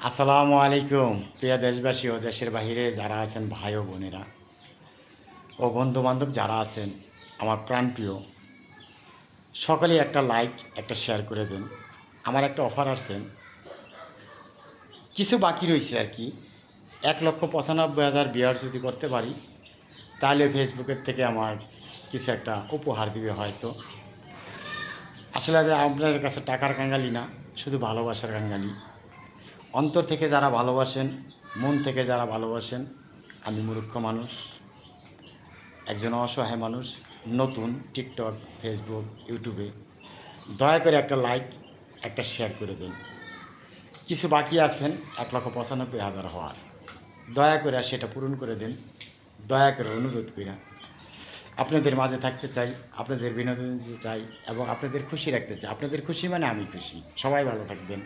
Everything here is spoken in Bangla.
আসসালামু আলাইকুম প্রিয় দেশবাসী ও দেশের বাহিরে যারা আছেন ভাই ও বোনেরা ও বন্ধুবান্ধব যারা আছেন আমার প্রাণপ্রিয় সকলেই একটা লাইক একটা শেয়ার করে দেন। আমার একটা অফার আসছেন, কিছু বাকি রয়েছে আর কি। 1,95,000 বিয়ার যদি করতে পারি তাহলে ফেসবুকের থেকে আমার কিছু একটা উপহার দিবে হয়তো। আসলে আপনাদের কাছে টাকার কাঙ্গালি না, শুধু ভালোবাসার কাঙ্গালি। অন্তর থেকে যারা ভালোবাসেন, মন থেকে যারা ভালোবাসেন, আমি মূর্খ মানুষ, একজন অসহায় মানুষ, নতুন টিকটক, ফেসবুক, ইউটিউবে, দয়া করে একটা লাইক একটা শেয়ার করে দিন। কিছু বাকি আছেন 1,95,000 হওয়ার, দয়া করে সেটা পূরণ করে দিন। দয়া করে অনুরোধ কইরা আপনাদের মাঝে থাকতে চাই, আপনাদের বিনোদন দিতে চাই এবং আপনাদের খুশি রাখতে চাই। আপনাদের খুশি মানে আমি খুশি। সবাই ভালো থাকবেন।